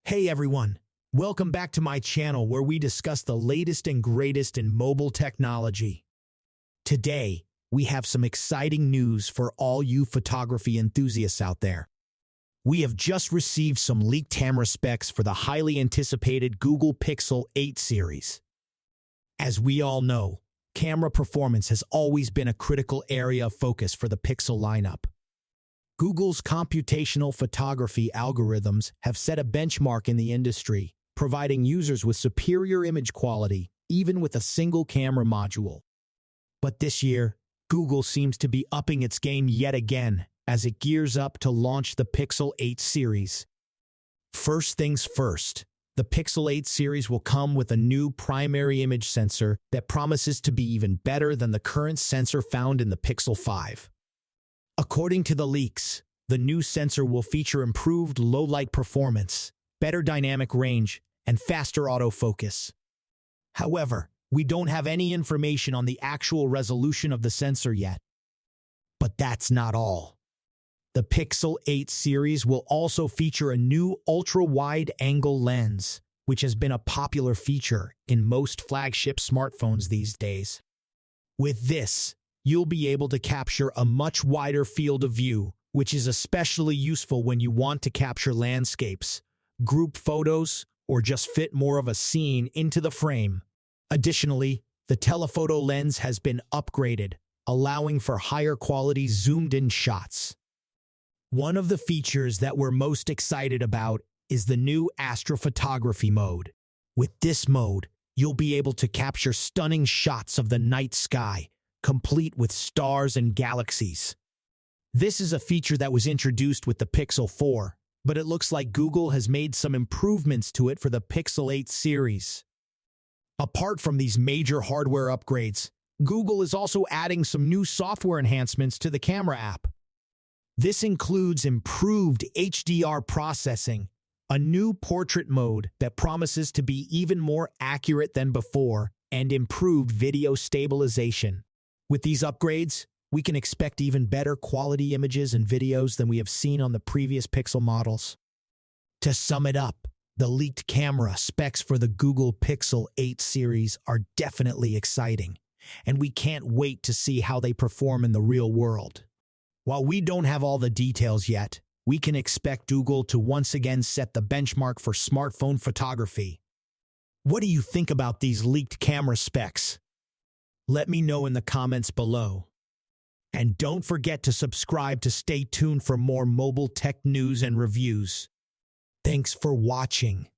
Hey everyone, welcome back to my channel where we discuss the latest and greatest in mobile technology. Today, we have some exciting news for all you photography enthusiasts out there. We have just received some leaked camera specs for the highly anticipated Google Pixel 8 series. As we all know, camera performance has always been a critical area of focus for the Pixel lineup. Google's computational photography algorithms have set a benchmark in the industry, providing users with superior image quality, even with a single camera module. But this year, Google seems to be upping its game yet again as it gears up to launch the Pixel 8 series. First things first, the Pixel 8 series will come with a new primary image sensor that promises to be even better than the current sensor found in the Pixel 5. According to the leaks, the new sensor will feature improved low-light performance, better dynamic range, and faster autofocus. However, we don't have any information on the actual resolution of the sensor yet. But that's not all. The Pixel 8 series will also feature a new ultra-wide-angle lens, which has been a popular feature in most flagship smartphones these days. With this, you'll be able to capture a much wider field of view, which is especially useful when you want to capture landscapes, group photos, or just fit more of a scene into the frame. Additionally, the telephoto lens has been upgraded, allowing for higher quality zoomed-in shots. One of the features that we're most excited about is the new astrophotography mode. With this mode, you'll be able to capture stunning shots of the night sky, complete with stars and galaxies. This is a feature that was introduced with the Pixel 4, but it looks like Google has made some improvements to it for the Pixel 8 series. Apart from these major hardware upgrades, Google is also adding some new software enhancements to the camera app. This includes improved HDR processing, a new portrait mode that promises to be even more accurate than before, and improved video stabilization. With these upgrades, we can expect even better quality images and videos than we have seen on the previous Pixel models. To sum it up, the leaked camera specs for the Google Pixel 8 series are definitely exciting, and we can't wait to see how they perform in the real world. While we don't have all the details yet, we can expect Google to once again set the benchmark for smartphone photography. What do you think about these leaked camera specs? Let me know in the comments below. And don't forget to subscribe to stay tuned for more mobile tech news and reviews. Thanks for watching.